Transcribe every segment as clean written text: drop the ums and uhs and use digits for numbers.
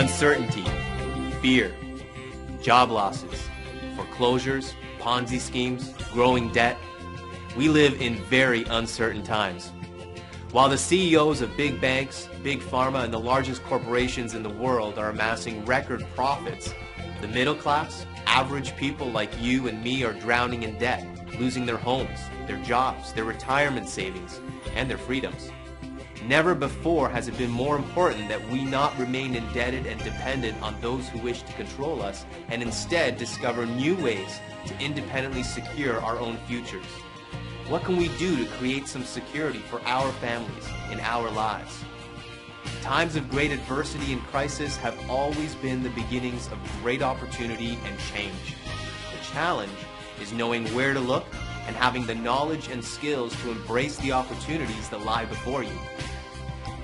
Uncertainty, fear, job losses, foreclosures, Ponzi schemes, growing debt. We live in very uncertain times. While the CEOs of big banks, big pharma, and the largest corporations in the world are amassing record profits, the middle class, average people like you and me are drowning in debt, losing their homes, their jobs, their retirement savings, and their freedoms. Never before has it been more important that we not remain indebted and dependent on those who wish to control us, and instead discover new ways to independently secure our own futures. What can we do to create some security for our families in our lives? Times of great adversity and crisis have always been the beginnings of great opportunity and change. The challenge is knowing where to look and having the knowledge and skills to embrace the opportunities that lie before you.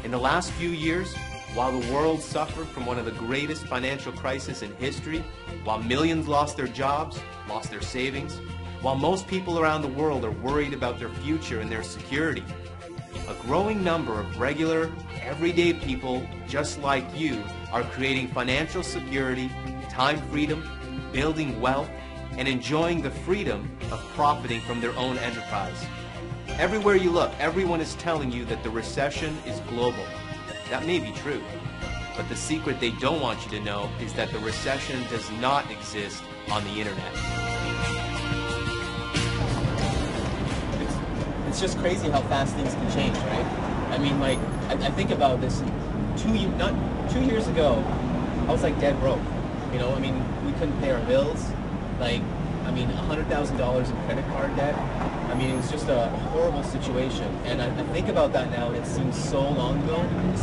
In the last few years, while the world suffered from one of the greatest financial crises in history, while millions lost their jobs, lost their savings, while most people around the world are worried about their future and their security, a growing number of regular, everyday people just like you are creating financial security, time freedom, building wealth, and enjoying the freedom of profiting from their own enterprise. Everywhere you look, everyone is telling you that the recession is global. That may be true, but the secret they don't want you to know is that the recession does not exist on the internet. It's just crazy how fast things can change, right? I mean, like, I think about this, not 2 years ago, I was like dead broke. You know, I mean, we couldn't pay our bills. Like, I mean, $100,000 in credit card debt. I mean, it was just a horrible situation. And I think about that now, and it seems so long ago.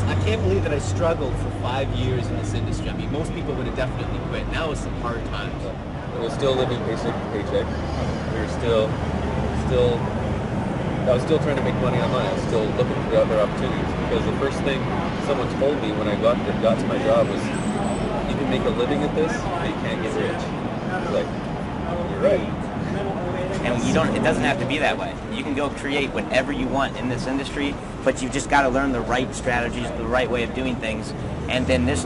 I can't believe that I struggled for 5 years in this industry. I mean, most people would have definitely quit. Now it's some hard times. I was still living paycheck to paycheck. We were I was still trying to make money online. I was still looking for other opportunities, because the first thing someone told me when I got to my job was, you can make a living at this, but you can't get rich. I was like, you're right. And it doesn't have to be that way. You can go create whatever you want in this industry, but you've just got to learn the right strategies, the right way of doing things. And then this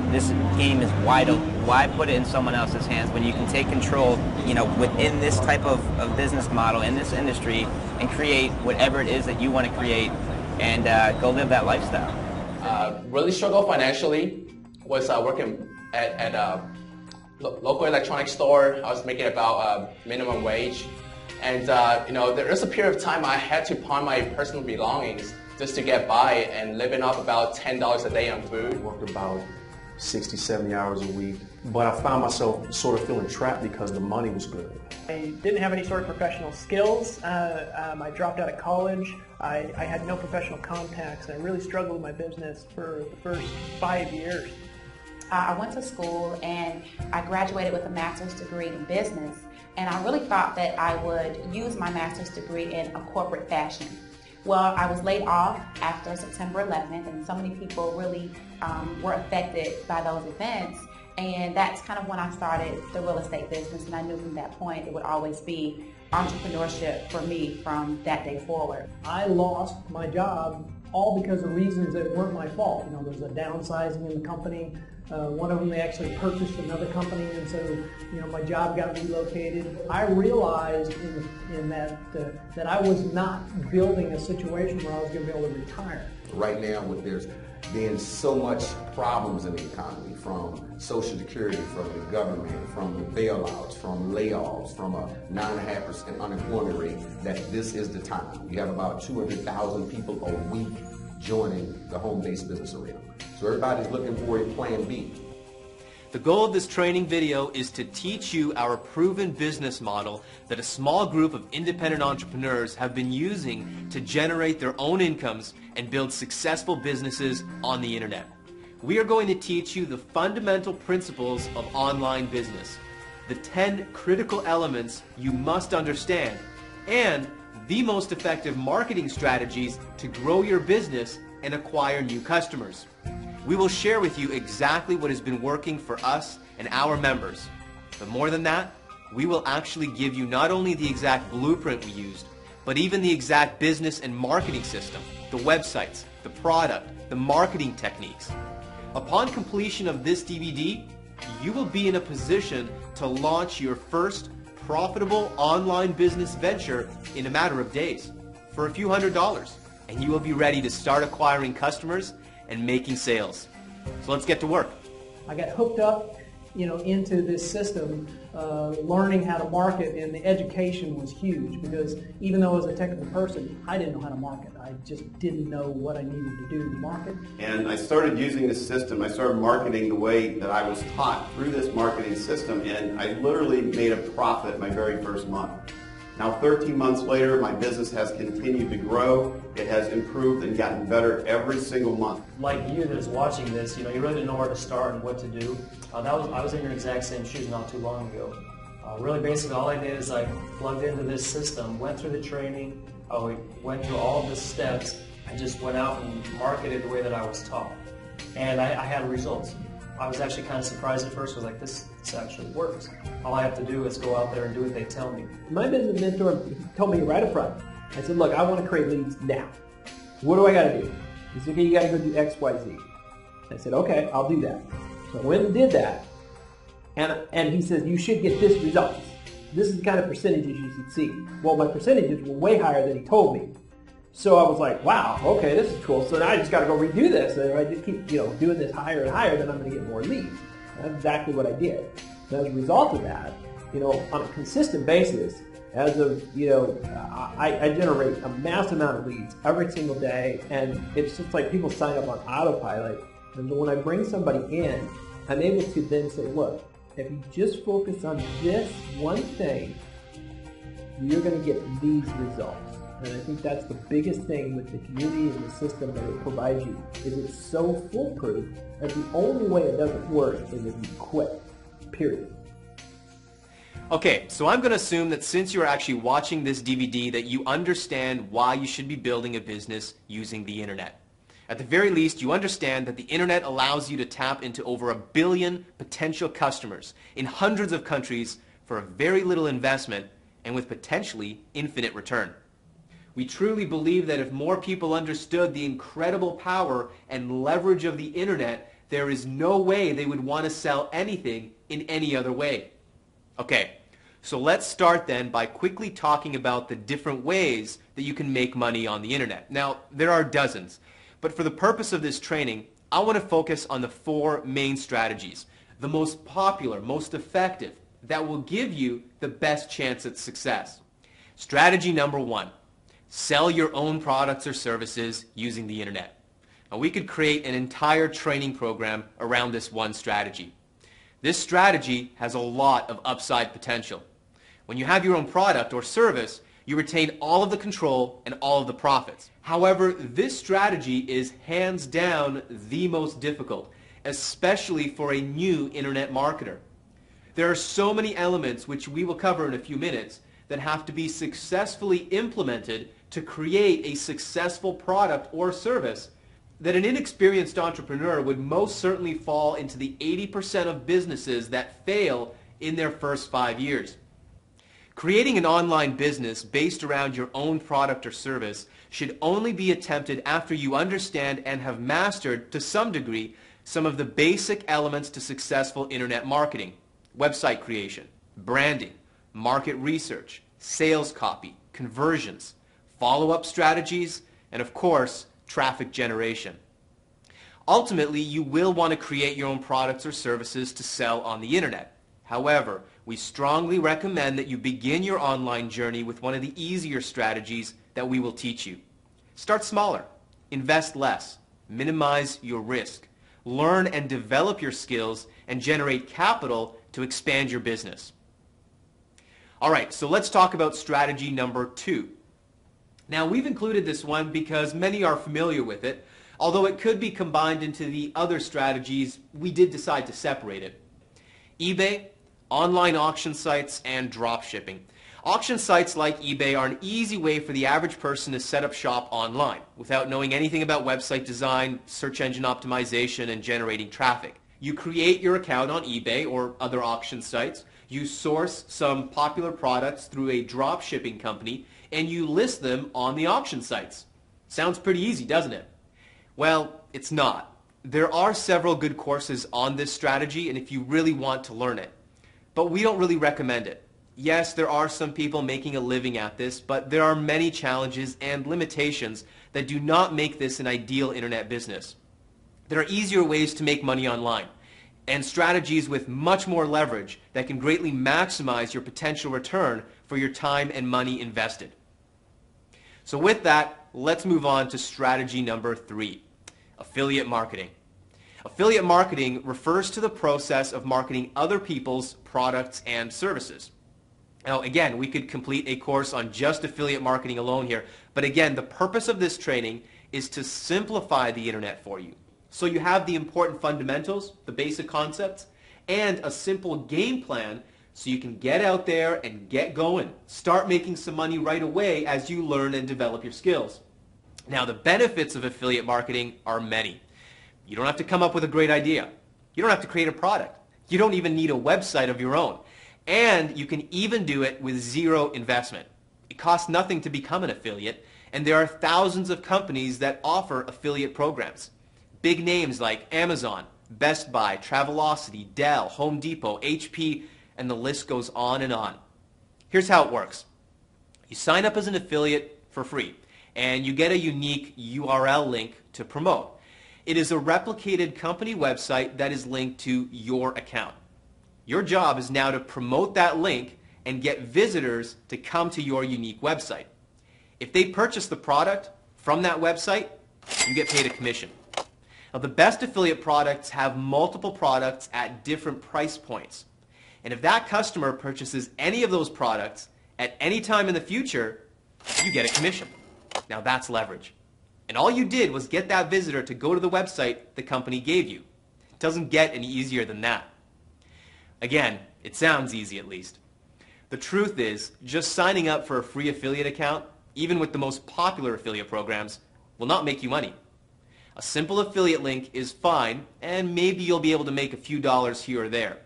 game is wide open. Why put it in someone else's hands when you can take control, you know, within this type of business model, in this industry, and create whatever it is that you want to create, and go live that lifestyle. Really struggled financially. Was working at a local electronics store. I was making about minimum wage. And you know, there was a period of time I had to pawn my personal belongings just to get by, and living off about $10 a day on food. Worked about 60, 70 hours a week, but I found myself sort of feeling trapped because the money was good. I didn't have any sort of professional skills. I dropped out of college. I had no professional contacts. I really struggled with my business for the first 5 years. I went to school and I graduated with a master's degree in business, and I really thought that I would use my master's degree in a corporate fashion. Well, I was laid off after September 11th, and so many people really were affected by those events, and that's kind of when I started the real estate business, and I knew from that point it would always be entrepreneurship for me from that day forward. I lost my job all because of reasons that weren't my fault. You know, there's a downsizing in the company. One of them, they actually purchased another company, and so, you know, my job got relocated. I realized in that that I was not building a situation where I was going to be able to retire. Right now, there's been so much problems in the economy, from Social Security, from the government, from the bailouts, from layoffs, from a 9.5% unemployment rate, that this is the time. You have about 200,000 people a week joining the home-based business arena. So everybody's looking for a plan B. The goal of this training video is to teach you our proven business model that a small group of independent entrepreneurs have been using to generate their own incomes and build successful businesses on the internet. We are going to teach you the fundamental principles of online business, the 10 critical elements you must understand, and the most effective marketing strategies to grow your business and acquire new customers. We will share with you exactly what has been working for us and our members. But more than that, we will actually give you not only the exact blueprint we used, but even the exact business and marketing system, the websites, the product, the marketing techniques. Upon completion of this DVD, you will be in a position to launch your first profitable online business venture in a matter of days for a few $100s, and you will be ready to start acquiring customers and making sales. So let's get to work. I got hooked up, into this system, learning how to market, and the education was huge because even though I was a technical person, I didn't know how to market. I just didn't know what I needed to do to market. And I started using this system. I started marketing the way that I was taught through this marketing system, and I literally made a profit my very first month. Now 13 months later, my business has continued to grow. It has improved and gotten better every single month. Like you that is watching this, you really didn't know where to start and what to do. I was in your exact same shoes not too long ago. Really basically all I did is I plugged into this system, went through the training, went through all of the steps, and just went out and marketed the way that I was taught. And I had results. I was actually kind of surprised at first. I was like, this actually works. All I have to do is go out there and do what they tell me. My business mentor told me right up front. I said, look, I want to create leads now. What do I got to do? He said, okay, you got to go do X, Y, Z. I said, okay, I'll do that. So I went and did that. And he says, you should get this result. This is the kind of percentages you should see. Well, my percentages were way higher than he told me. So I was like, wow, okay, this is cool. So now I just got to go redo this. And if I just keep, doing this higher and higher, then I'm going to get more leads. That's exactly what I did. And as a result of that, on a consistent basis, as of, I generate a massive amount of leads every single day. And it's just like people sign up on autopilot. And when I bring somebody in, I'm able to then say, look, if you just focus on this one thing, you're going to get these results. And I think that's the biggest thing with the community and the system that it provides you, is it's so foolproof that the only way it doesn't work is if you quit, period. Okay, so I'm going to assume that since you're actually watching this DVD that you understand why you should be building a business using the internet. At the very least, you understand that the internet allows you to tap into over 1 billion potential customers in hundreds of countries for a very little investment and with potentially infinite return. We truly believe that if more people understood the incredible power and leverage of the internet, there is no way they would want to sell anything in any other way. Okay, so let's start then by quickly talking about the different ways that you can make money on the internet. Now, there are dozens, but for the purpose of this training, I want to focus on the 4 main strategies, the most popular, most effective, that will give you the best chance at success. Strategy number 1. Sell your own products or services using the internet. Now, we could create an entire training program around this one strategy. This strategy has a lot of upside potential. When you have your own product or service, you retain all of the control and all of the profits. However, this strategy is hands down the most difficult, especially for a new internet marketer. There are so many elements, which we will cover in a few minutes, that have to be successfully implemented to create a successful product or service that an inexperienced entrepreneur would most certainly fall into the 80% of businesses that fail in their first 5 years. Creating an online business based around your own product or service should only be attempted after you understand and have mastered, to some degree, some of the basic elements to successful internet marketing: website creation, branding, market research, sales copy, conversions, follow-up strategies, and of course, traffic generation. Ultimately, you will want to create your own products or services to sell on the internet. However, we strongly recommend that you begin your online journey with one of the easier strategies that we will teach you. Start smaller, invest less, minimize your risk, learn and develop your skills, and generate capital to expand your business. All right, so let's talk about strategy number 2. Now, we've included this one because many are familiar with it. Although it could be combined into the other strategies, we did decide to separate it. eBay, online auction sites, and drop shipping. Auction sites like eBay are an easy way for the average person to set up shop online without knowing anything about website design, search engine optimization, and generating traffic. You create your account on eBay or other auction sites, you source some popular products through a drop shipping company, and you list them on the auction sites. Sounds pretty easy, doesn't it? Well, it's not. There are several good courses on this strategy, and if you really want to learn it, but we don't really recommend it. Yes, there are some people making a living at this, but there are many challenges and limitations that do not make this an ideal internet business. There are easier ways to make money online, and strategies with much more leverage that can greatly maximize your potential return for your time and money invested. So with that, let's move on to strategy number 3, affiliate marketing. Affiliate marketing refers to the process of marketing other people's products and services. Now again, we could complete a course on just affiliate marketing alone here, but again, the purpose of this training is to simplify the internet for you. So you have the important fundamentals, the basic concepts, and a simple game plan so you can get out there and get going. Start making some money right away as you learn and develop your skills. Now the benefits of affiliate marketing are many. You don't have to come up with a great idea. You don't have to create a product. You don't even need a website of your own. And you can even do it with zero investment. It costs nothing to become an affiliate, and there are thousands of companies that offer affiliate programs. Big names like Amazon, Best Buy, Travelocity, Dell, Home Depot, HP, and the list goes on and on. Here's how it works. You sign up as an affiliate for free, and you get a unique URL link to promote. It is a replicated company website that is linked to your account. Your job is now to promote that link and get visitors to come to your unique website. If they purchase the product from that website, you get paid a commission. Now, the best affiliate products have multiple products at different price points. And if that customer purchases any of those products at any time in the future, you get a commission. Now that's leverage. And all you did was get that visitor to go to the website the company gave you. It doesn't get any easier than that. Again, it sounds easy at least. The truth is, just signing up for a free affiliate account, even with the most popular affiliate programs, will not make you money. A simple affiliate link is fine, and maybe you'll be able to make a few dollars here or there.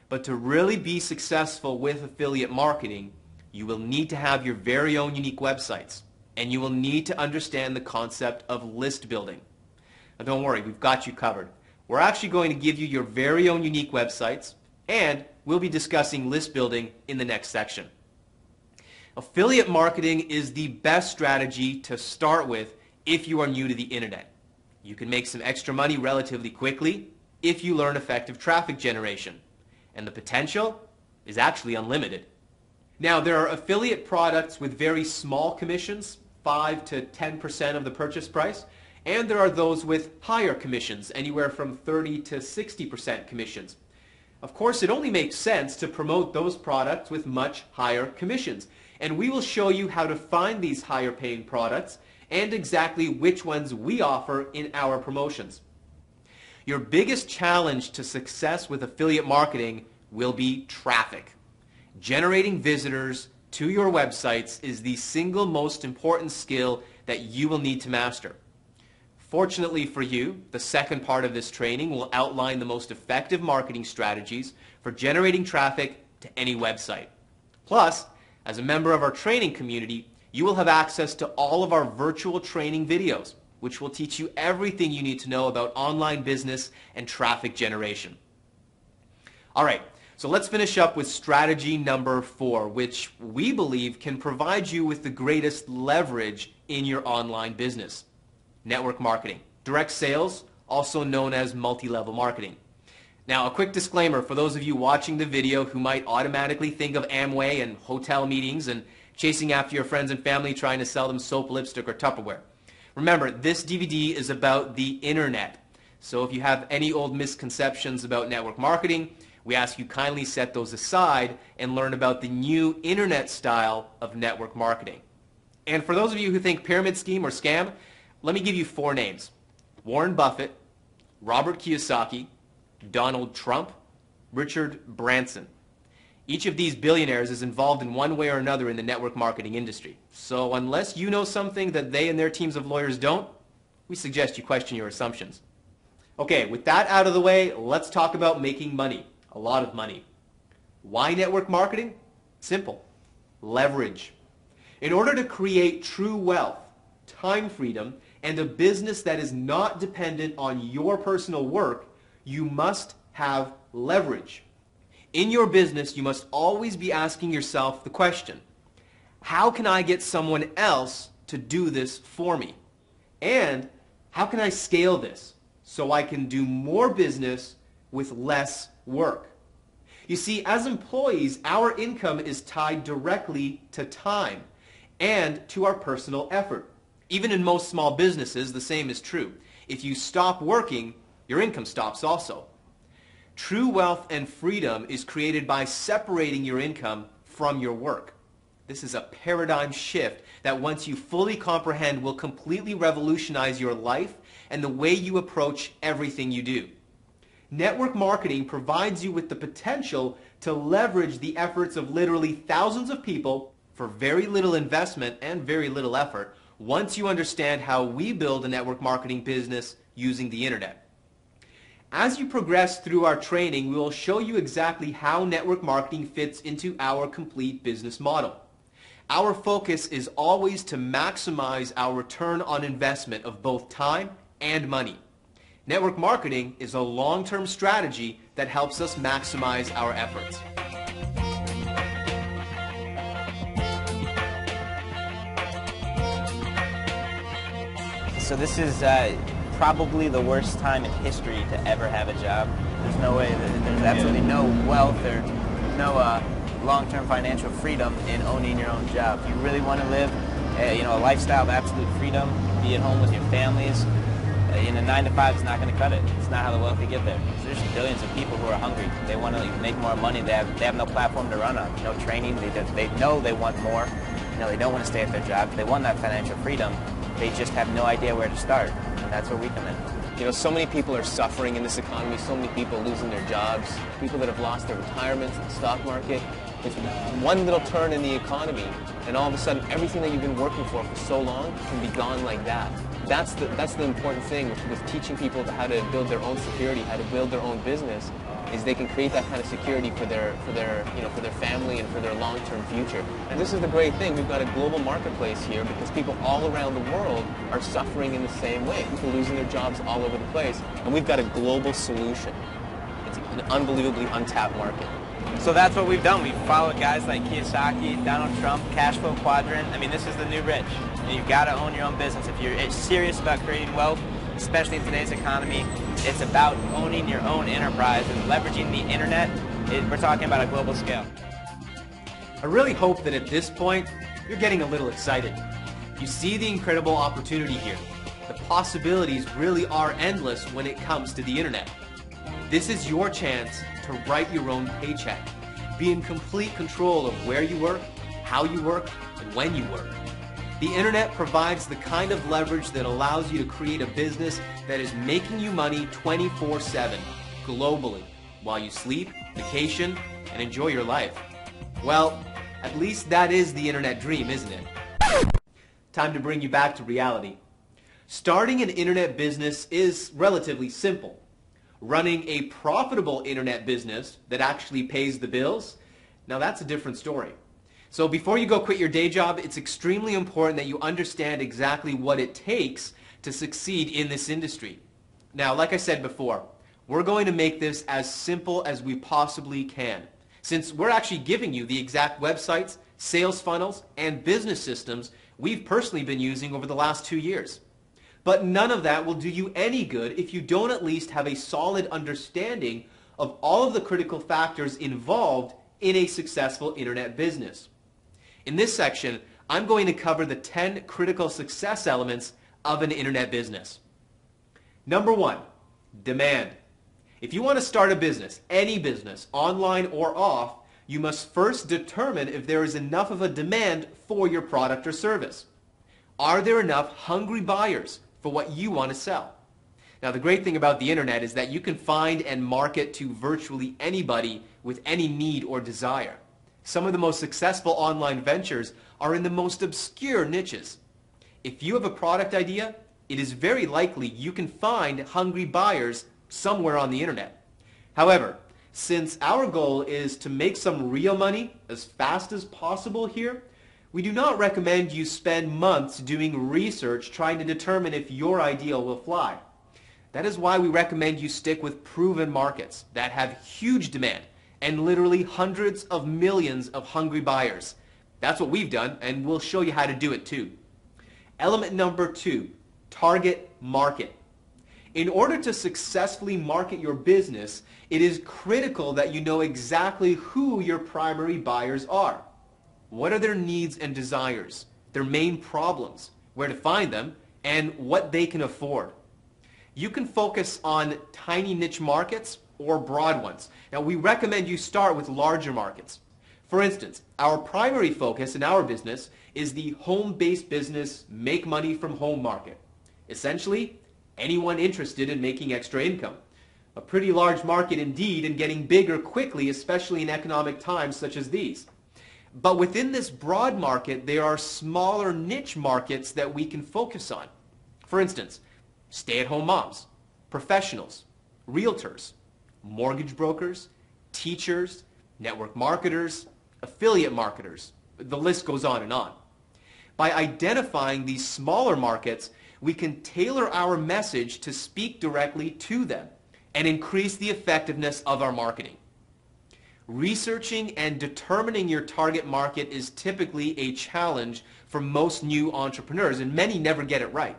But to really be successful with affiliate marketing, you will need to have your very own unique websites, and you will need to understand the concept of list building. Now don't worry, we've got you covered. We're actually going to give you your very own unique websites, and we'll be discussing list building in the next section. Affiliate marketing is the best strategy to start with if you are new to the internet. You can make some extra money relatively quickly if you learn effective traffic generation, and the potential is actually unlimited. Now, there are affiliate products with very small commissions, 5 to 10% of the purchase price, and there are those with higher commissions, anywhere from 30 to 60% commissions. Of course, it only makes sense to promote those products with much higher commissions. And we will show you how to find these higher paying products and exactly which ones we offer in our promotions. Your biggest challenge to success with affiliate marketing will be traffic. Generating visitors to your websites is the single most important skill that you will need to master. Fortunately for you, the second part of this training will outline the most effective marketing strategies for generating traffic to any website. Plus, as a member of our training community, you will have access to all of our virtual training videos, which will teach you everything you need to know about online business and traffic generation. All right, so let's finish up with strategy number 4, which we believe can provide you with the greatest leverage in your online business. Network marketing. Direct sales, also known as multi-level marketing. Now, a quick disclaimer for those of you watching the video who might automatically think of Amway and hotel meetings and chasing after your friends and family trying to sell them soap, lipstick, or Tupperware. Remember, this DVD is about the internet. So if you have any old misconceptions about network marketing, we ask you kindly set those aside and learn about the new internet style of network marketing. And for those of you who think pyramid scheme or scam, let me give you 4 names: Warren Buffett, Robert Kiyosaki, Donald Trump, Richard Branson. Each of these billionaires is involved in one way or another in the network marketing industry. So unless you know something that they and their teams of lawyers don't, we suggest you question your assumptions. Okay, with that out of the way, let's talk about making money. A lot of money. Why network marketing? Simple. Leverage. In order to create true wealth, time freedom and a business that is not dependent on your personal work, you must have leverage. In your business, you must always be asking yourself the question, how can I get someone else to do this for me? And how can I scale this so I can do more business with less work? You see, as employees, our income is tied directly to time and to our personal effort. Even in most small businesses, the same is true. If you stop working, your income stops also. True wealth and freedom is created by separating your income from your work. This is a paradigm shift that once you fully comprehend will completely revolutionize your life and the way you approach everything you do. Network marketing provides you with the potential to leverage the efforts of literally thousands of people for very little investment and very little effort once you understand how we build a network marketing business using the internet. As you progress through our training, we will show you exactly how network marketing fits into our complete business model. Our focus is always to maximize our return on investment of both time and money. Network marketing is a long-term strategy that helps us maximize our efforts. So this is probably the worst time in history to ever have a job. There's no way, there's absolutely no wealth or no long-term financial freedom in owning your own job. If you really want to live a lifestyle of absolute freedom, be at home with your families, a 9-to-5 is not going to cut it. It's not how the wealthy get there. So there's billions of people who are hungry. They want to make more money. They have no platform to run on, no training. They know they want more. They don't want to stay at their job. They want that financial freedom. They just have no idea where to start, and that's where we come in. So many people are suffering in this economy, so many people losing their jobs, people that have lost their retirements in the stock market. It's one little turn in the economy, and all of a sudden everything that you've been working for so long can be gone like that. That's the important thing with teaching people how to build their own security, how to build their own business, is they can create that kind of security for their family and for their long-term future. And this is the great thing. We've got a global marketplace here because people all around the world are suffering in the same way. People losing their jobs all over the place. And we've got a global solution. It's an unbelievably untapped market. So that's what we've done. We've followed guys like Kiyosaki, Donald Trump, Cash Flow Quadrant. I mean, this is the new rich. And you've got to own your own business. If you're serious about creating wealth, especially in today's economy, it's about owning your own enterprise and leveraging the internet. We're talking about a global scale. I really hope that at this point, you're getting a little excited. You see the incredible opportunity here. The possibilities really are endless when it comes to the internet. This is your chance to write your own paycheck. Be in complete control of where you work, how you work, and when you work. The internet provides the kind of leverage that allows you to create a business that is making you money 24/7, globally, while you sleep, vacation, and enjoy your life. Well, at least that is the internet dream, isn't it? Time to bring you back to reality. Starting an internet business is relatively simple. Running a profitable internet business that actually pays the bills, now that's a different story. So before you go quit your day job, it's extremely important that you understand exactly what it takes to succeed in this industry. Now, like I said before, we're going to make this as simple as we possibly can, since we're actually giving you the exact websites, sales funnels, and business systems we've personally been using over the last 2 years. But none of that will do you any good if you don't at least have a solid understanding of all of the critical factors involved in a successful internet business. In this section, I'm going to cover the 10 critical success elements of an internet business. Number 1, demand. If you want to start a business, any business, online or off, you must first determine if there is enough of a demand for your product or service. Are there enough hungry buyers for what you want to sell? Now, the great thing about the internet is that you can find and market to virtually anybody with any need or desire. Some of the most successful online ventures are in the most obscure niches. If you have a product idea, it is very likely you can find hungry buyers somewhere on the internet. However, since our goal is to make some real money as fast as possible here, We do not recommend you spend months doing research trying to determine if your idea will fly. That is why we recommend you stick with proven markets that have huge demand and literally hundreds of millions of hungry buyers. That's what we've done, and we'll show you how to do it too. Element number 2, target market. In order to successfully market your business, it is critical that you know exactly who your primary buyers are. What are their needs and desires, their main problems, where to find them, and what they can afford. You can focus on tiny niche markets or broad ones. Now, we recommend you start with larger markets. For instance, our primary focus in our business is the home-based business make money from home market. Essentially, anyone interested in making extra income. A pretty large market indeed, and getting bigger quickly, especially in economic times such as these. But within this broad market, there are smaller niche markets that we can focus on. For instance, stay-at-home moms, professionals, realtors, mortgage brokers, teachers, network marketers, affiliate marketers. The list goes on and on. By identifying these smaller markets, we can tailor our message to speak directly to them and increase the effectiveness of our marketing. Researching and determining your target market is typically a challenge for most new entrepreneurs, and many never get it right.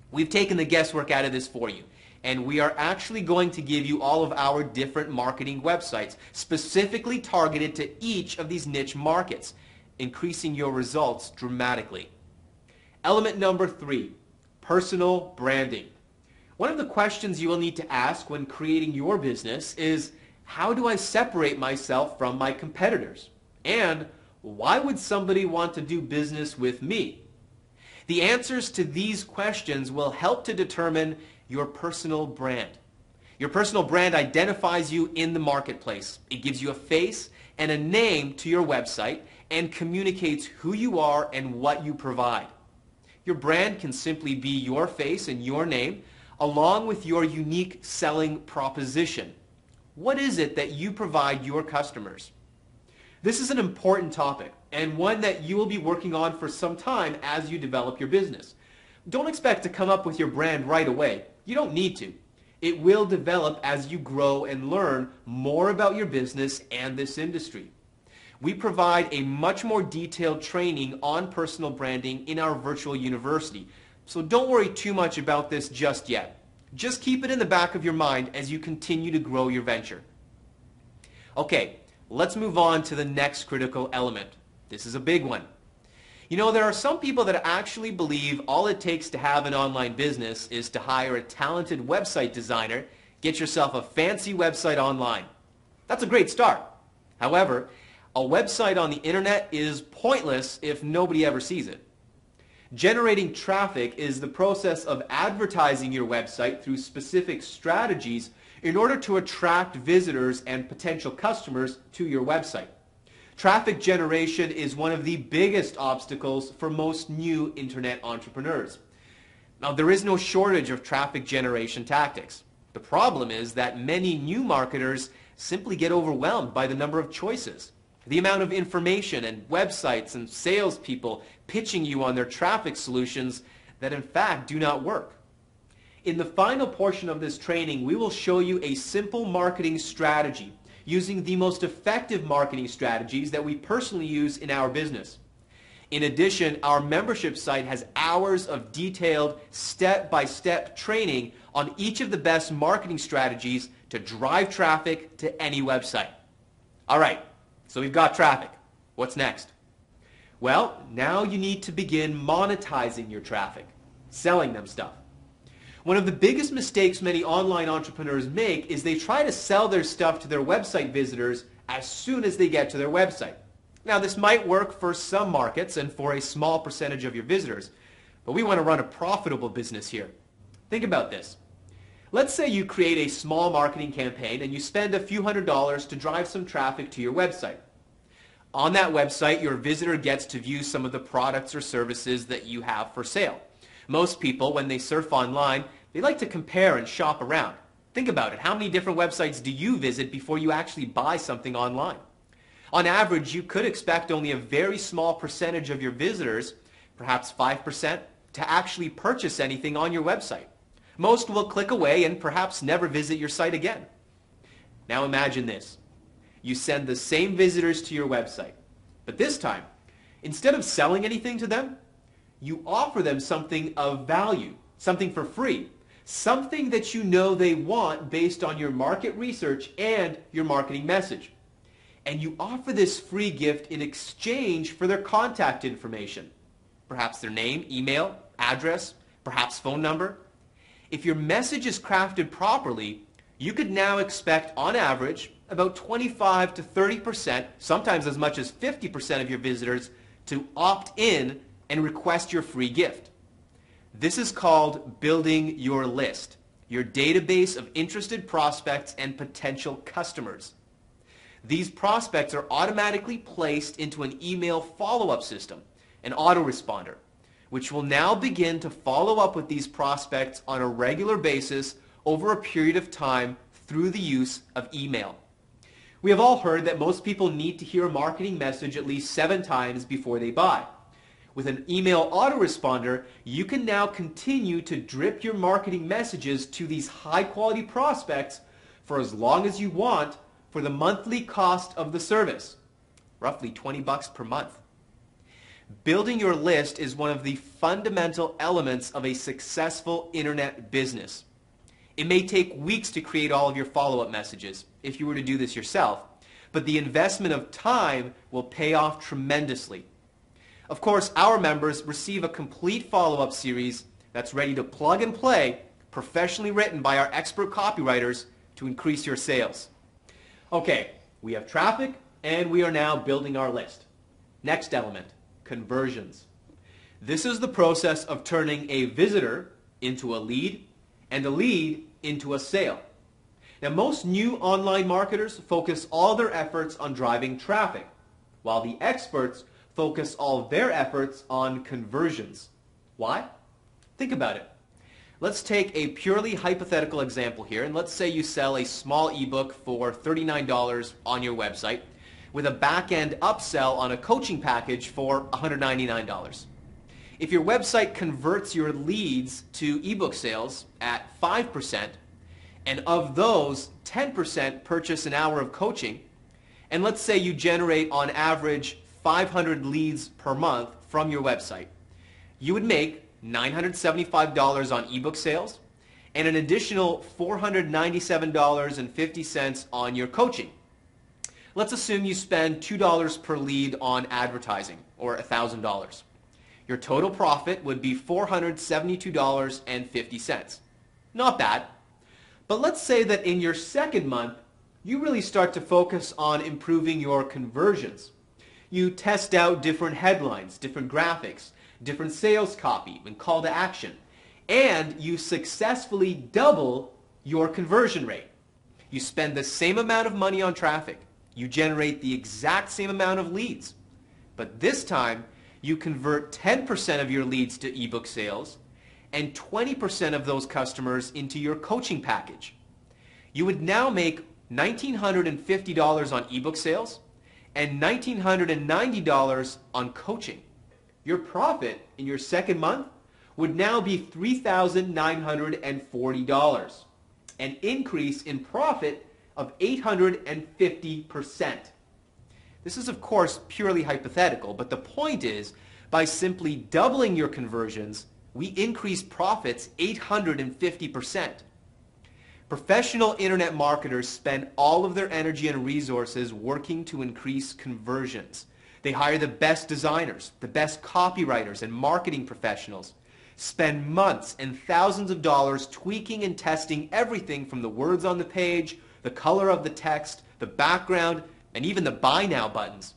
We've taken the guesswork out of this for you, and we are actually going to give you all of our different marketing websites specifically targeted to each of these niche markets, increasing your results dramatically. Element number 3, personal branding. One of the questions you will need to ask when creating your business is, how do I separate myself from my competitors? And why would somebody want to do business with me? The answers to these questions will help to determine your personal brand. Your personal brand identifies you in the marketplace. It gives you a face and a name to your website and communicates who you are and what you provide. Your brand can simply be your face and your name, along with your unique selling proposition. What is it that you provide your customers? This is an important topic, and one that you will be working on for some time as you develop your business. Don't expect to come up with your brand right away. You don't need to. It will develop as you grow and learn more about your business and this industry. We provide a much more detailed training on personal branding in our virtual university, so don't worry too much about this just yet. Just keep it in the back of your mind as you continue to grow your venture. Okay, let's move on to the next critical element. This is a big one. You know, there are some people that actually believe all it takes to have an online business is to hire a talented website designer, get yourself a fancy website online. That's a great start. However, a website on the internet is pointless if nobody ever sees it. Generating traffic is the process of advertising your website through specific strategies in order to attract visitors and potential customers to your website. Traffic generation is one of the biggest obstacles for most new internet entrepreneurs. Now, there is no shortage of traffic generation tactics. The problem is that many new marketers simply get overwhelmed by the number of choices. The amount of information and websites and salespeople pitching you on their traffic solutions that in fact do not work. In the final portion of this training, we will show you a simple marketing strategy using the most effective marketing strategies that we personally use in our business. In addition, our membership site has hours of detailed step-by-step training on each of the best marketing strategies to drive traffic to any website. All right. So we've got traffic. What's next? Well, now you need to begin monetizing your traffic, selling them stuff. One of the biggest mistakes many online entrepreneurs make is they try to sell their stuff to their website visitors as soon as they get to their website. Now, this might work for some markets and for a small percentage of your visitors, but we want to run a profitable business here. Think about this. Let's say you create a small marketing campaign and you spend a few $100s to drive some traffic to your website. On that website, your visitor gets to view some of the products or services that you have for sale. Most people, when they surf online, they like to compare and shop around. Think about it. How many different websites do you visit before you actually buy something online? On average, you could expect only a very small percentage of your visitors, perhaps 5%, to actually purchase anything on your website. Most will click away and perhaps never visit your site again. Now imagine this. You send the same visitors to your website, but this time, instead of selling anything to them, you offer them something of value, something for free, something that you know they want based on your market research and your marketing message. And you offer this free gift in exchange for their contact information, perhaps their name, email, address, perhaps phone number. If your message is crafted properly, you could now expect on average about 25 to 30%, sometimes as much as 50% of your visitors to opt in and request your free gift. This is called building your list, your database of interested prospects and potential customers. These prospects are automatically placed into an email follow-up system, an autoresponder, which will now begin to follow up with these prospects on a regular basis over a period of time through the use of email. We have all heard that most people need to hear a marketing message at least 7 times before they buy. With an email autoresponder, you can now continue to drip your marketing messages to these high-quality prospects for as long as you want for the monthly cost of the service, roughly $20 per month. Building your list is one of the fundamental elements of a successful internet business. It may take weeks to create all of your follow-up messages if you were to do this yourself, but the investment of time will pay off tremendously. Of course, our members receive a complete follow-up series that's ready to plug and play, professionally written by our expert copywriters to increase your sales. Okay, we have traffic and we are now building our list. Next element, conversions. This is the process of turning a visitor into a lead and a lead into a sale. Now, most new online marketers focus all their efforts on driving traffic, while the experts focus all of their efforts on conversions. Why? Think about it. Let's take a purely hypothetical example here, and let's say you sell a small ebook for $39 on your website with a back-end upsell on a coaching package for $199. If your website converts your leads to ebook sales at 5%, and of those, 10% purchase an hour of coaching, and let's say you generate on average 500 leads per month from your website, you would make $975 on ebook sales and an additional $497.50 on your coaching. Let's assume you spend $2 per lead on advertising, or $1,000. Your total profit would be $472.50. Not bad. But let's say that in your second month, you really start to focus on improving your conversions. You test out different headlines, different graphics, different sales copy and call to action, and you successfully double your conversion rate. You spend the same amount of money on traffic. You generate the exact same amount of leads. But this time, you convert 10% of your leads to ebook sales and 20% of those customers into your coaching package. You would now make $1,950 on ebook sales and $1,990 on coaching. Your profit in your second month would now be $3,940, an increase in profit of 850%. This is, of course, purely hypothetical, but the point is, by simply doubling your conversions, we increase profits 850%. Professional internet marketers spend all of their energy and resources working to increase conversions. They hire the best designers, the best copywriters, and marketing professionals, spend months and thousands of dollars tweaking and testing everything from the words on the page, the color of the text, the background, and even the buy now buttons.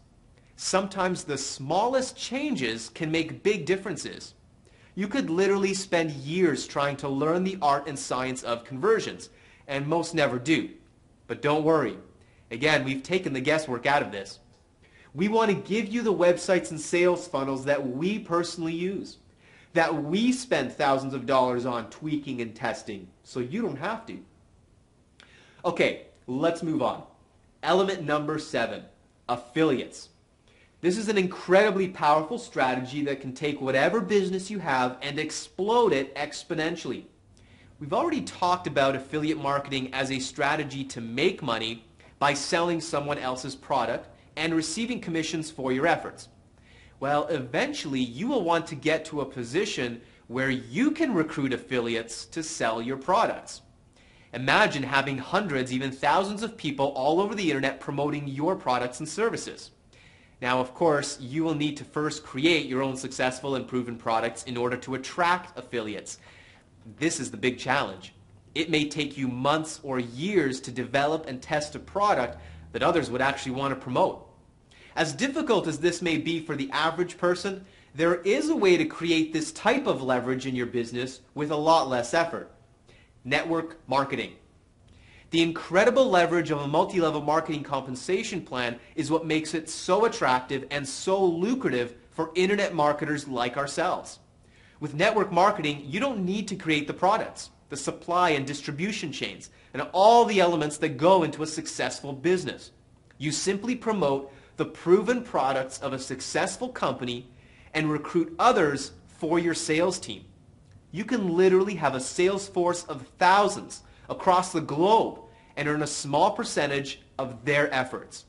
Sometimes the smallest changes can make big differences. You could literally spend years trying to learn the art and science of conversions, and most never do. But don't worry. Again, we've taken the guesswork out of this. We want to give you the websites and sales funnels that we personally use, that we spend thousands of dollars on tweaking and testing, so you don't have to. Okay, let's move on. Element number 7, affiliates. This is an incredibly powerful strategy that can take whatever business you have and explode it exponentially. We've already talked about affiliate marketing as a strategy to make money by selling someone else's product and receiving commissions for your efforts. Well, eventually you will want to get to a position where you can recruit affiliates to sell your products. Imagine having hundreds, even thousands of people all over the internet promoting your products and services. Now, of course, you will need to first create your own successful and proven products in order to attract affiliates. This is the big challenge. It may take you months or years to develop and test a product that others would actually want to promote. As difficult as this may be for the average person, there is a way to create this type of leverage in your business with a lot less effort. Network marketing. The incredible leverage of a multi-level marketing compensation plan is what makes it so attractive and so lucrative for internet marketers like ourselves. With network marketing, you don't need to create the products, the supply and distribution chains, and all the elements that go into a successful business. You simply promote the proven products of a successful company and recruit others for your sales team. You can literally have a sales force of thousands across the globe and earn a small percentage of their efforts.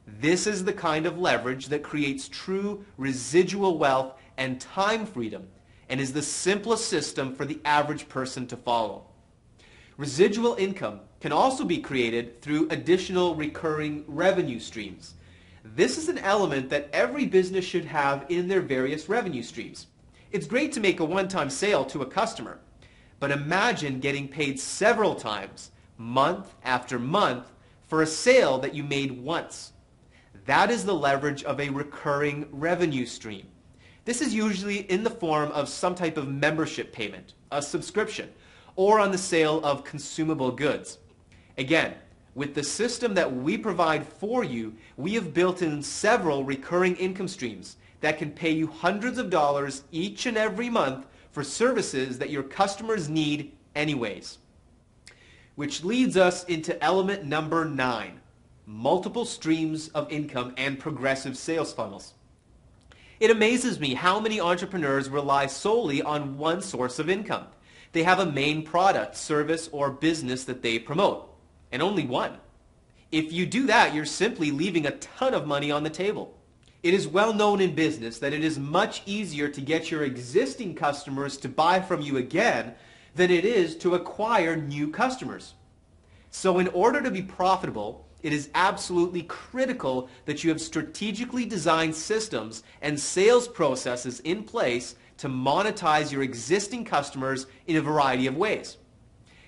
This is the kind of leverage that creates true residual wealth and time freedom and is the simplest system for the average person to follow. Residual income can also be created through additional recurring revenue streams. This is an element that every business should have in their various revenue streams. It's great to make a one-time sale to a customer, but imagine getting paid several times, month after month, for a sale that you made once. That is the leverage of a recurring revenue stream. This is usually in the form of some type of membership payment, a subscription, or on the sale of consumable goods. Again, with the system that we provide for you, we have built in several recurring income streams that can pay you hundreds of dollars each and every month for services that your customers need anyways. Which leads us into element number 9, multiple streams of income and progressive sales funnels. It amazes me how many entrepreneurs rely solely on one source of income. They have a main product, service, or business that they promote, and only one. If you do that, you're simply leaving a ton of money on the table. It is well known in business that it is much easier to get your existing customers to buy from you again than it is to acquire new customers. So in order to be profitable, it is absolutely critical that you have strategically designed systems and sales processes in place to monetize your existing customers in a variety of ways.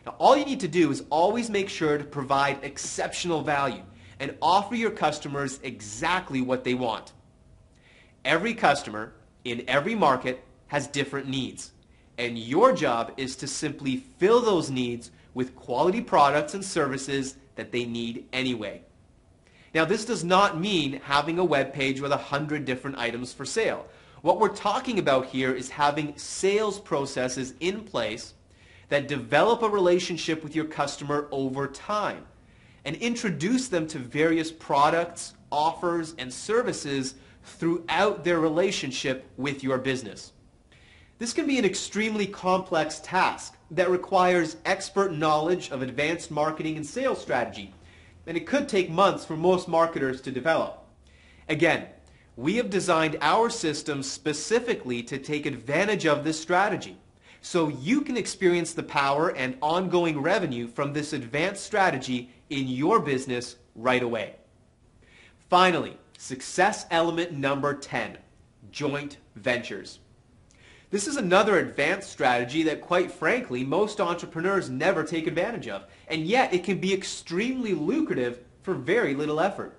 Now, all you need to do is always make sure to provide exceptional value and offer your customers exactly what they want. Every customer in every market has different needs, and your job is to simply fill those needs with quality products and services that they need anyway. Now, this does not mean having a web page with 100 different items for sale. What we're talking about here is having sales processes in place that develop a relationship with your customer over time and introduce them to various products, offers, and services throughout their relationship with your business. This can be an extremely complex task that requires expert knowledge of advanced marketing and sales strategy, and it could take months for most marketers to develop. Again, we have designed our system specifically to take advantage of this strategy, so you can experience the power and ongoing revenue from this advanced strategy in your business right away. Finally, success element number 10, joint ventures. This is another advanced strategy that, quite frankly, most entrepreneurs never take advantage of, and yet it can be extremely lucrative for very little effort.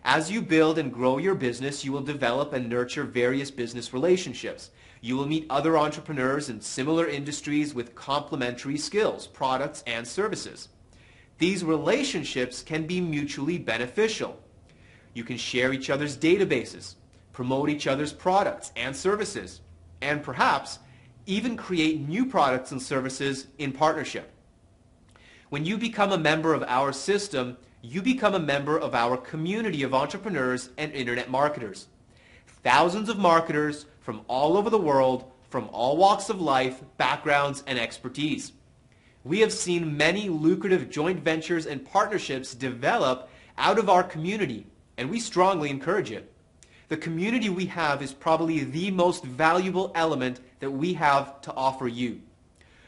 As you build and grow your business, you will develop and nurture various business relationships. You will meet other entrepreneurs in similar industries with complementary skills, products, and services. These relationships can be mutually beneficial. You can share each other's databases, promote each other's products and services, and perhaps even create new products and services in partnership. When you become a member of our system, you become a member of our community of entrepreneurs and internet marketers. Thousands of marketers from all over the world, from all walks of life, backgrounds, and expertise. We have seen many lucrative joint ventures and partnerships develop out of our community, and we strongly encourage it. The community we have is probably the most valuable element that we have to offer you.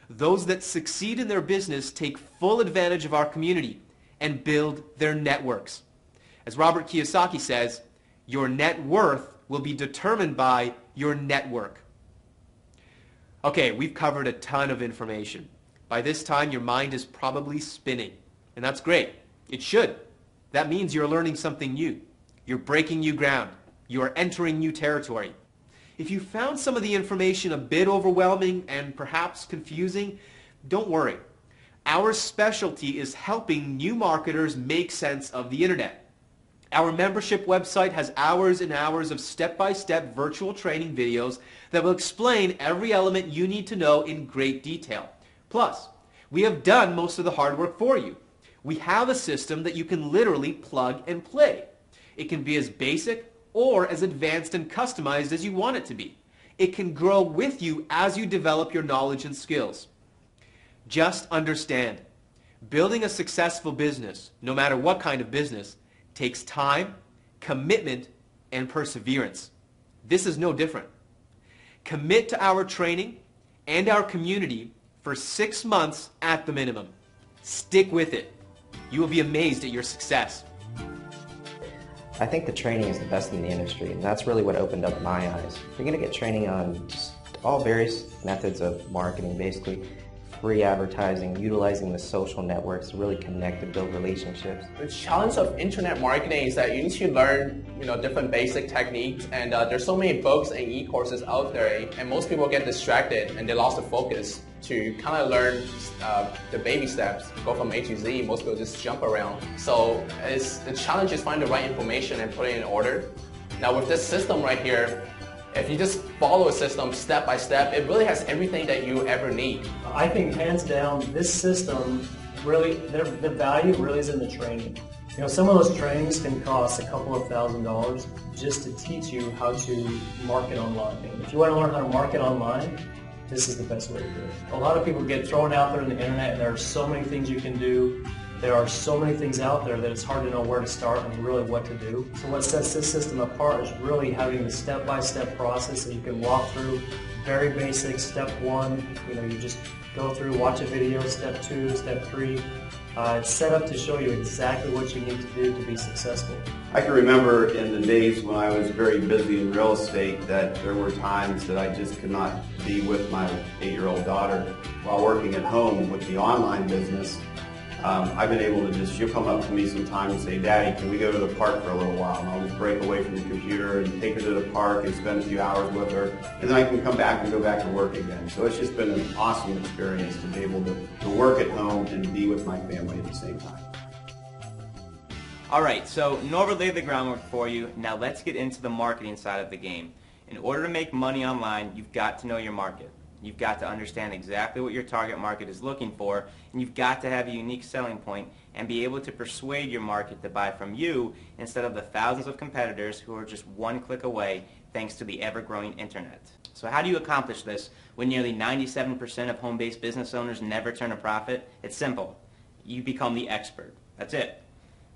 Those that succeed in their business take full advantage of our community and build their networks. As Robert Kiyosaki says, your net worth will be determined by your network. Okay, we've covered a ton of information. By this time, your mind is probably spinning, and that's great. It should. That means you're learning something new. You're breaking new ground. You are entering new territory. If you found some of the information a bit overwhelming and perhaps confusing, don't worry. Our specialty is helping new marketers make sense of the internet. Our membership website has hours and hours of step-by-step virtual training videos that will explain every element you need to know in great detail. Plus, we have done most of the hard work for you. We have a system that you can literally plug and play. It can be as basic or as advanced and customized as you want it to be. It can grow with you as you develop your knowledge and skills. Just understand, building a successful business, no matter what kind of business, takes time, commitment, and perseverance. This is no different. Commit to our training and our community for 6 months at the minimum. Stick with it. You will be amazed at your success. I think the training is the best in the industry, and that's really what opened up my eyes. You're going to get training on just all various methods of marketing, basically free advertising, utilizing the social networks to really connect and build relationships. The challenge of internet marketing is that you need to learn, different basic techniques, and there's so many books and e-courses out there, and most people get distracted and they lost the focus to kind of learn the baby steps, go from A to Z. Most people just jump around. So the challenge is finding the right information and put it in order. Now with this system right here, if you just follow a system step by step, it really has everything that you ever need. I think hands down, this system really, the value really is in the training. Some of those trainings can cost a couple of $1,000s just to teach you how to market online. If you want to learn how to market online, this is the best way to do it. A lot of people get thrown out there on the internet, and there are so many things you can do. There are so many things out there that it's hard to know where to start and really what to do. So what sets this system apart is really having the step-by-step process that you can walk through. Very basic. Step 1, you just go through, watch a video. Step 2, step 3. It's set up to show you exactly what you need to do to be successful. I can remember in the days when I was very busy in real estate that there were times that I just could not be with my 8-year-old daughter while working at home with the online business. I've been able to she'll come up to me sometime and say, "Daddy, can we go to the park for a little while?" And I'll just break away from the computer and take her to the park and spend a few hours with her. And then I can come back and go back to work again. So it's just been an awesome experience to be able to work at home and be with my family at the same time. Alright, so Norbert laid the groundwork for you. Now let's get into the marketing side of the game. In order to make money online, you've got to know your market. You've got to understand exactly what your target market is looking for, and you've got to have a unique selling point and be able to persuade your market to buy from you instead of the thousands of competitors who are just one click away thanks to the ever-growing internet. So how do you accomplish this when nearly 97% of home-based business owners never turn a profit? It's simple. You become the expert. That's it.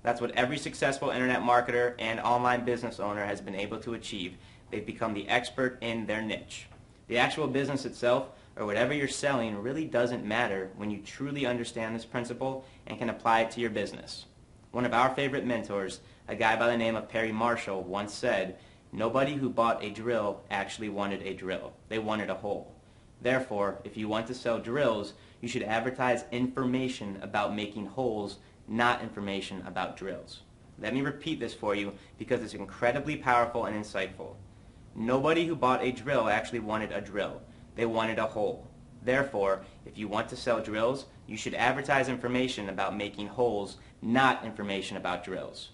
That's what every successful internet marketer and online business owner has been able to achieve. They've become the expert in their niche. The actual business itself, or whatever you're selling, really doesn't matter when you truly understand this principle and can apply it to your business. One of our favorite mentors, a guy by the name of Perry Marshall, once said, "Nobody who bought a drill actually wanted a drill. They wanted a hole." Therefore, if you want to sell drills, you should advertise information about making holes, not information about drills. Let me repeat this for you because it's incredibly powerful and insightful. Nobody who bought a drill actually wanted a drill. They wanted a hole. Therefore, if you want to sell drills, you should advertise information about making holes, not information about drills.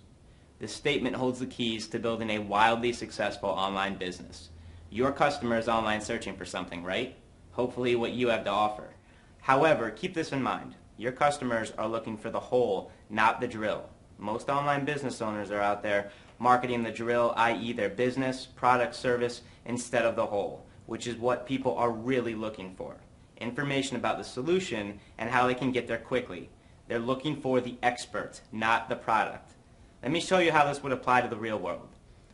This statement holds the keys to building a wildly successful online business. Your customer is online searching for something, right? Hopefully what you have to offer. However, keep this in mind. Your customers are looking for the hole, not the drill. Most online business owners are out there marketing the drill, i.e. their business, product, service, instead of the whole, which is what people are really looking for. Information about the solution and how they can get there quickly. They're looking for the expert, not the product. Let me show you how this would apply to the real world.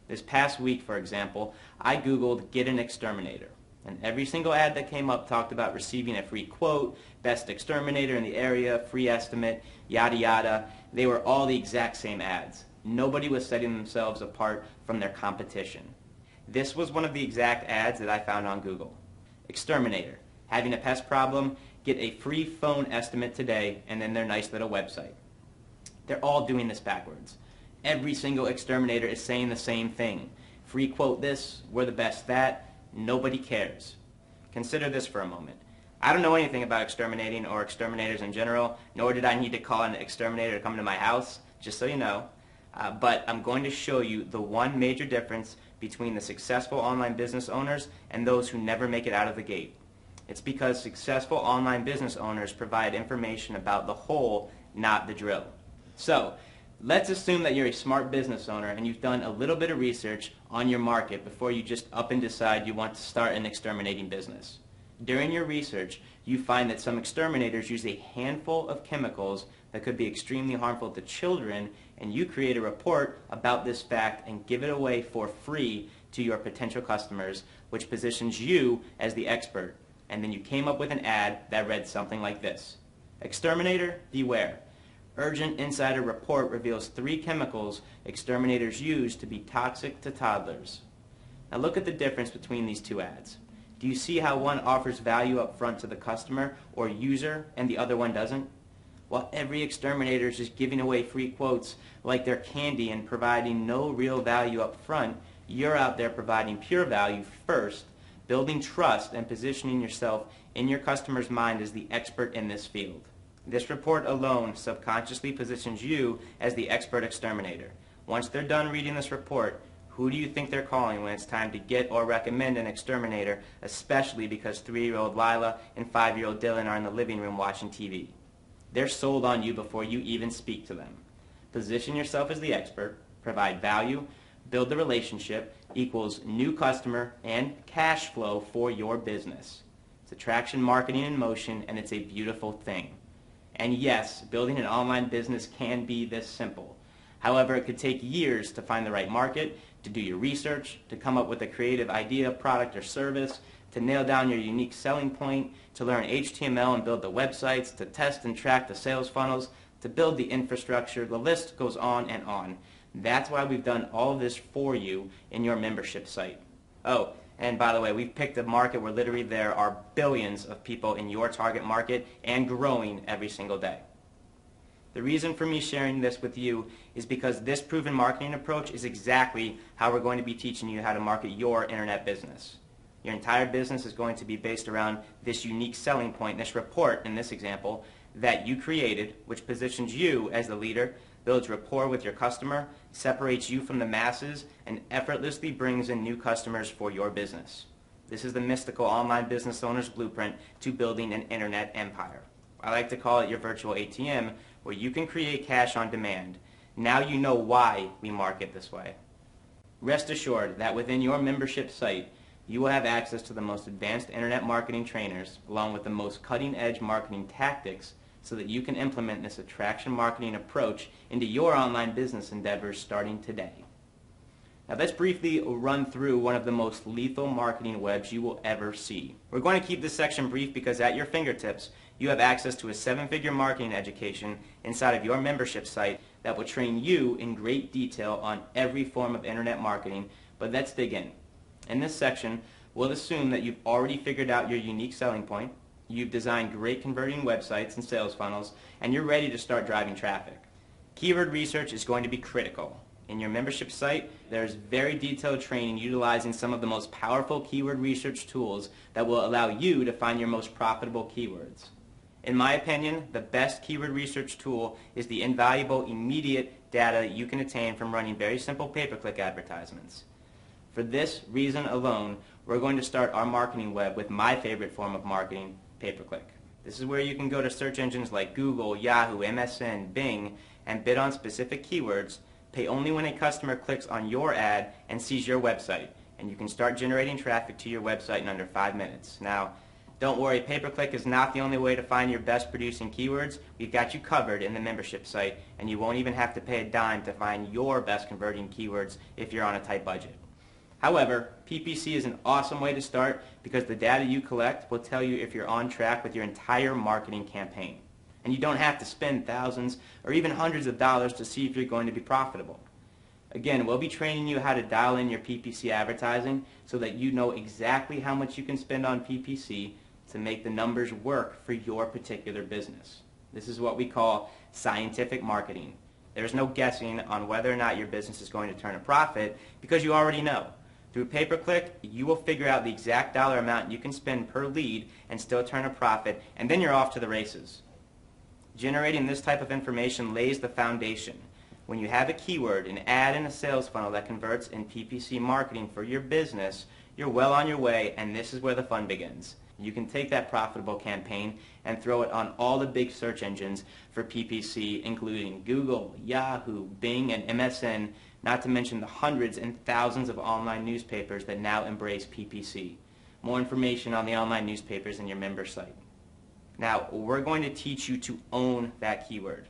This past week, for example, I Googled "get an exterminator." And every single ad that came up talked about receiving a free quote, best exterminator in the area, free estimate, yada yada. They were all the exact same ads. Nobody was setting themselves apart from their competition. This was one of the exact ads that I found on Google. Exterminator. Having a pest problem? Get a free phone estimate today, and then their nice little website. They're all doing this backwards. Every single exterminator is saying the same thing. Free quote this, we're the best that. Nobody cares. Consider this for a moment. I don't know anything about exterminating or exterminators in general, nor did I need to call an exterminator to come to my house, just so you know. But I'm going to show you the one major difference between the successful online business owners and those who never make it out of the gate. It's because successful online business owners provide information about the whole, not the drill. So, let's assume that you're a smart business owner and you've done a little bit of research on your market before you just up and decide you want to start an exterminating business. During your research, you find that some exterminators use a handful of chemicals that could be extremely harmful to children, and you create a report about this fact and give it away for free to your potential customers, which positions you as the expert. And then you came up with an ad that read something like this. Exterminator, beware. Urgent insider report reveals 3 chemicals exterminators use to be toxic to toddlers. Now look at the difference between these two ads. Do you see how one offers value up front to the customer or user and the other one doesn't? While every exterminator is just giving away free quotes like they're candy and providing no real value up front, you're out there providing pure value first, building trust and positioning yourself in your customer's mind as the expert in this field. This report alone subconsciously positions you as the expert exterminator. Once they're done reading this report, who do you think they're calling when it's time to get or recommend an exterminator, especially because 3-year-old Lila and 5-year-old Dylan are in the living room watching TV? They're sold on you before you even speak to them. Position yourself as the expert, provide value, build the relationship, equals new customer and cash flow for your business. It's attraction marketing in motion, and it's a beautiful thing. And yes, building an online business can be this simple. However, it could take years to find the right market, to do your research, to come up with a creative idea, product, or service, to nail down your unique selling point, to learn HTML and build the websites, to test and track the sales funnels, to build the infrastructure. The list goes on and on. That's why we've done all of this for you in your membership site. Oh, and by the way, we've picked a market where literally there are billions of people in your target market and growing every single day. The reason for me sharing this with you is because this proven marketing approach is exactly how we're going to be teaching you how to market your internet business. Your entire business is going to be based around this unique selling point, this report in this example, that you created, which positions you as the leader, builds rapport with your customer, separates you from the masses, and effortlessly brings in new customers for your business. This is the mystical online business owner's blueprint to building an internet empire. I like to call it your virtual ATM, where you can create cash on demand. Now you know why we market this way. Rest assured that within your membership site, you will have access to the most advanced internet marketing trainers, along with the most cutting-edge marketing tactics, so that you can implement this attraction marketing approach into your online business endeavors starting today. Now let's briefly run through one of the most lethal marketing webs you will ever see. We're going to keep this section brief because at your fingertips, you have access to a 7-figure marketing education inside of your membership site that will train you in great detail on every form of internet marketing. But let's dig in. In this section, we'll assume that you've already figured out your unique selling point, you've designed great converting websites and sales funnels, and you're ready to start driving traffic. Keyword research is going to be critical. In your membership site, there's very detailed training utilizing some of the most powerful keyword research tools that will allow you to find your most profitable keywords. In my opinion, the best keyword research tool is the invaluable immediate data you can attain from running very simple pay-per-click advertisements. For this reason alone, we're going to start our marketing web with my favorite form of marketing, pay-per-click. This is where you can go to search engines like Google, Yahoo, MSN, Bing, and bid on specific keywords, pay only when a customer clicks on your ad and sees your website, and you can start generating traffic to your website in under 5 minutes. Now, don't worry, pay-per-click is not the only way to find your best producing keywords. We've got you covered in the membership site, and you won't even have to pay a dime to find your best converting keywords if you're on a tight budget. However, PPC is an awesome way to start because the data you collect will tell you if you're on track with your entire marketing campaign. And you don't have to spend thousands or even hundreds of dollars to see if you're going to be profitable. Again, we'll be training you how to dial in your PPC advertising so that you know exactly how much you can spend on PPC to make the numbers work for your particular business. This is what we call scientific marketing. There's no guessing on whether or not your business is going to turn a profit because you already know. Through pay-per-click, you will figure out the exact dollar amount you can spend per lead and still turn a profit, and then you're off to the races. Generating this type of information lays the foundation. When you have a keyword, an ad, and a sales funnel that converts in PPC marketing for your business, you're well on your way, and this is where the fun begins. You can take that profitable campaign and throw it on all the big search engines for PPC, including Google, Yahoo, Bing, and MSN, not to mention the hundreds and thousands of online newspapers that now embrace PPC. More information on the online newspapers in your member site. Now, we're going to teach you to own that keyword,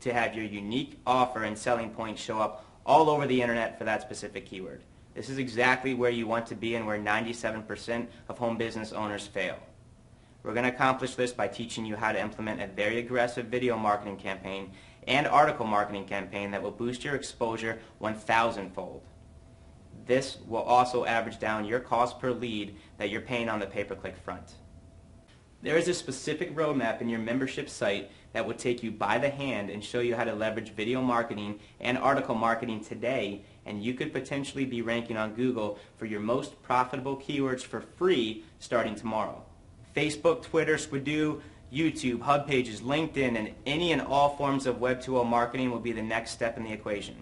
to have your unique offer and selling point show up all over the internet for that specific keyword. This is exactly where you want to be and where 97% of home business owners fail. We're going to accomplish this by teaching you how to implement a very aggressive video marketing campaign and article marketing campaign that will boost your exposure 1,000-fold. This will also average down your cost per lead that you're paying on the pay-per-click front. There is a specific roadmap in your membership site that will take you by the hand and show you how to leverage video marketing and article marketing today, and you could potentially be ranking on Google for your most profitable keywords for free starting tomorrow. Facebook, Twitter, Squidoo, YouTube, Hub Pages, LinkedIn, and any and all forms of Web 2.0 marketing will be the next step in the equation.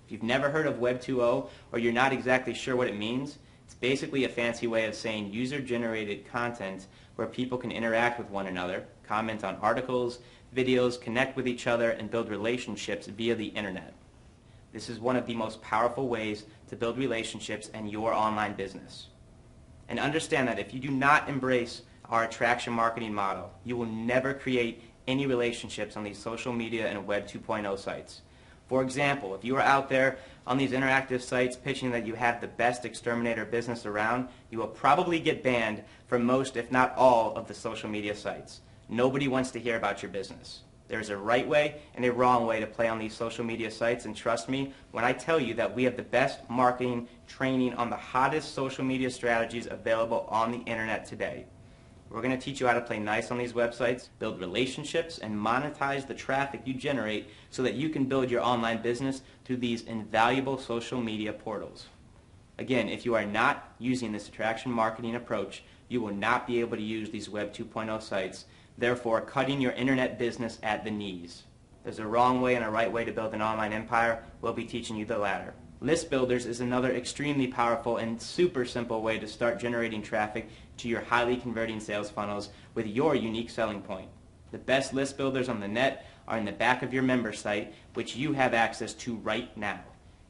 If you've never heard of Web 2.0 or you're not exactly sure what it means, it's basically a fancy way of saying user-generated content where people can interact with one another, comment on articles, videos, connect with each other, and build relationships via the internet. This is one of the most powerful ways to build relationships in your online business. And understand that if you do not embrace our attraction marketing model, you will never create any relationships on these social media and Web 2.0 sites. For example, if you are out there on these interactive sites pitching that you have the best exterminator business around, you will probably get banned from most, if not all, of the social media sites. Nobody wants to hear about your business. There's a right way and a wrong way to play on these social media sites, and trust me when I tell you that we have the best marketing training on the hottest social media strategies available on the internet today. We're going to teach you how to play nice on these websites, build relationships, and monetize the traffic you generate so that you can build your online business through these invaluable social media portals. Again, if you are not using this attraction marketing approach, you will not be able to use these Web 2.0 sites, therefore cutting your internet business at the knees. There's a wrong way and a right way to build an online empire. We'll be teaching you the latter. List Builders is another extremely powerful and super simple way to start generating traffic to your highly converting sales funnels with your unique selling point. The best list builders on the net are in the back of your member site, which you have access to right now.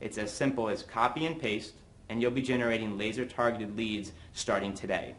It's as simple as copy and paste, and you'll be generating laser-targeted leads starting today.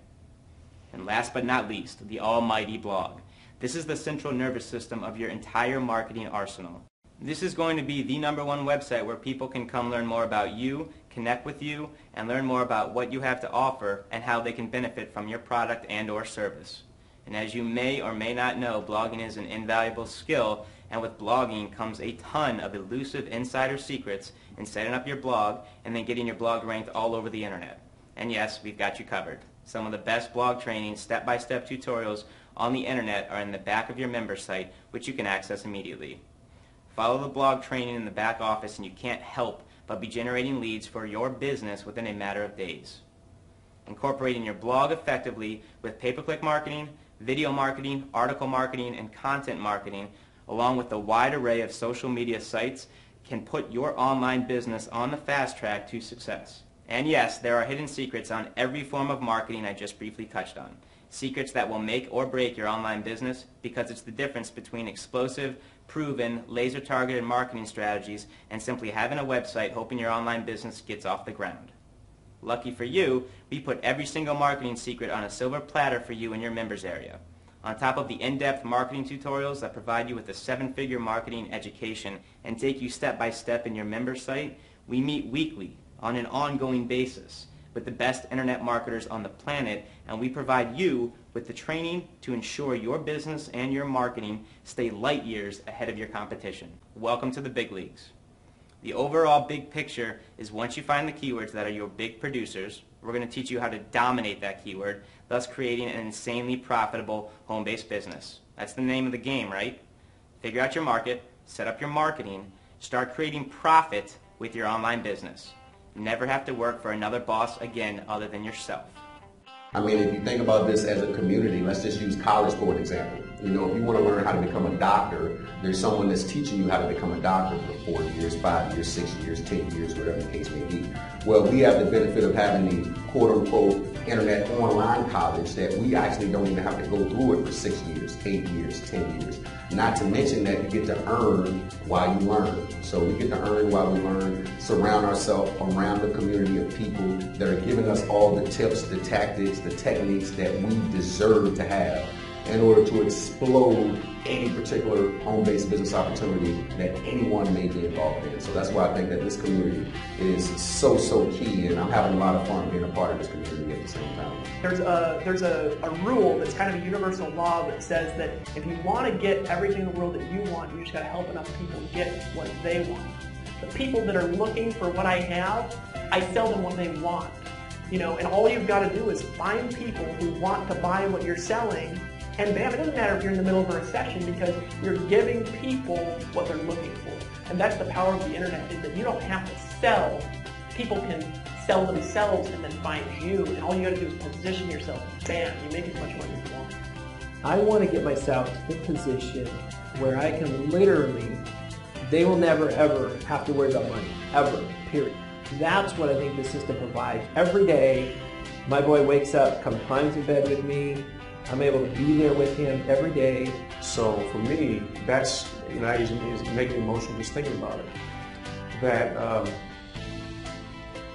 And last but not least, the almighty blog. This is the central nervous system of your entire marketing arsenal. This is going to be the #1 website where people can come learn more about you, connect with you, and learn more about what you have to offer and how they can benefit from your product and or service. And as you may or may not know, blogging is an invaluable skill, and with blogging comes a ton of elusive insider secrets in setting up your blog and then getting your blog ranked all over the internet. And yes, we've got you covered. Some of the best blog training, step-by-step tutorials on the internet are in the back of your member site, which you can access immediately. Follow the blog training in the back office and you can't help but be generating leads for your business within a matter of days. Incorporating your blog effectively with pay-per-click marketing, video marketing, article marketing, and content marketing, along with the wide array of social media sites, can put your online business on the fast track to success. And yes, there are hidden secrets on every form of marketing I just briefly touched on. secrets that will make or break your online business, because it's the difference between explosive, proven, laser-targeted marketing strategies and simply having a website hoping your online business gets off the ground. Lucky for you, we put every single marketing secret on a silver platter for you in your members area. On top of the in-depth marketing tutorials that provide you with a 7-figure marketing education and take you step by step in your member site, we meet weekly on an ongoing basis with the best internet marketers on the planet, and we provide you with the training to ensure your business and your marketing stay light years ahead of your competition. Welcome to the big leagues. The overall big picture is, once you find the keywords that are your big producers, we're going to teach you how to dominate that keyword, thus creating an insanely profitable home-based business. That's the name of the game, right? Figure out your market, set up your marketing, start creating profit with your online business. Never have to work for another boss again other than yourself. I mean, if you think about this as a community, let's just use college for an example. You know, if you want to learn how to become a doctor, there's someone that's teaching you how to become a doctor for 4 years, 5 years, 6 years, 10 years, whatever the case may be. Well, we have the benefit of having the quote-unquote internet online college that we actually don't even have to go through it for 6 years, 8 years, 10 years. Not to mention that you get to earn while you learn. So we get to earn while we learn, surround ourselves around the community of people that are giving us all the tips, the tactics, the techniques that we deserve to have in order to explode any particular home-based business opportunity that anyone may be involved in. So that's why I think that this community is so key, and I'm having a lot of fun being a part of this community at the same time. There's a rule that's kind of a universal law that says that if you want to get everything in the world that you want, you just got to help enough people get what they want. The people that are looking for what I have, I sell them what they want. You know, and all you've got to do is find people who want to buy what you're selling. And bam, it doesn't matter if you're in the middle of a recession, because you're giving people what they're looking for. And that's the power of the internet, is that you don't have to sell. People can sell themselves and then find you. And all you got to do is position yourself. Bam, you make as much money as you want. I want to get myself to the position where I can literally, they will never ever have to worry about money, ever, period. That's what I think the system provides. Every day, my boy wakes up, climbs in bed with me. I'm able to be there with him every day. So for me, that's, you know, is making me emotional just thinking about it. That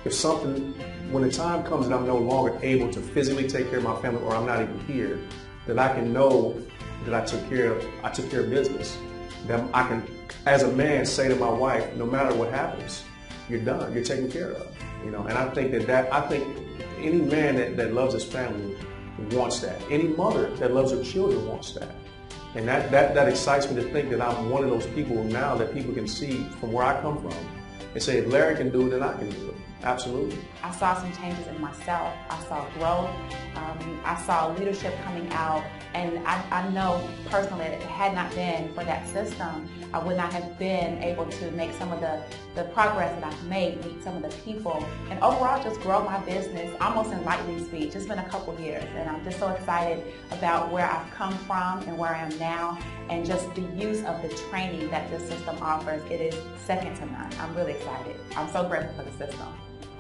if something, when the time comes and I'm no longer able to physically take care of my family, or I'm not even here, that I can know that I took care of business. That I can, as a man, say to my wife, no matter what happens, you're done, you're taken care of. You know, and I think I think any man that loves his family wants that. Any mother that loves her children wants that. And that excites me to think that I'm one of those people now that people can see from where I come from and say, if Larry can do it, then I can do it. Absolutely. I saw some changes in myself. I saw growth. I saw leadership coming out. And I know personally that if it had not been for that system, I would not have been able to make some of the progress that I've made, meet some of the people, and overall just grow my business almost in lightning speed. Just been a couple years, and I'm just so excited about where I've come from and where I am now, and just the use of the training that this system offers. It is second to none. I'm really excited. I'm so grateful for the system.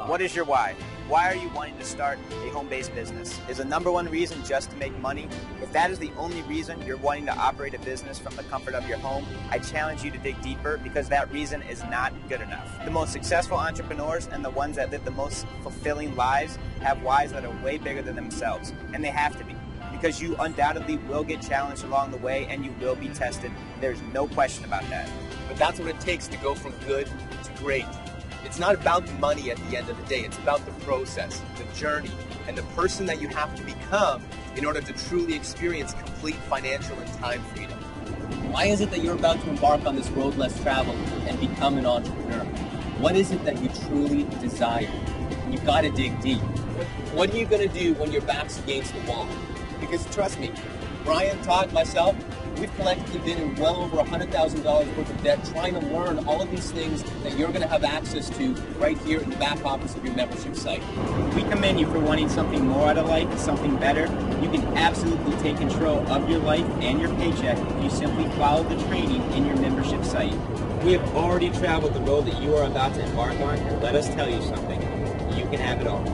What is your why? Why are you wanting to start a home-based business? Is the number one reason just to make money? If that is the only reason you're wanting to operate a business from the comfort of your home, I challenge you to dig deeper, because that reason is not good enough. The most successful entrepreneurs and the ones that live the most fulfilling lives have whys that are way bigger than themselves, and they have to be. Because you undoubtedly will get challenged along the way and you will be tested. There's no question about that. But that's what it takes to go from good to great. It's not about the money at the end of the day. It's about the process, the journey, and the person that you have to become in order to truly experience complete financial and time freedom. Why is it that you're about to embark on this road less traveled and become an entrepreneur? What is it that you truly desire? You've got to dig deep. What are you going to do when your back's against the wall? Because trust me, Brian, Todd, myself, we've collectively been in well over $100,000 worth of debt trying to learn all of these things that you're going to have access to right here in the back office of your membership site. We commend you for wanting something more out of life, something better. You can absolutely take control of your life and your paycheck if you simply follow the training in your membership site. We have already traveled the road that you are about to embark on, and let us tell you something. You can have it all.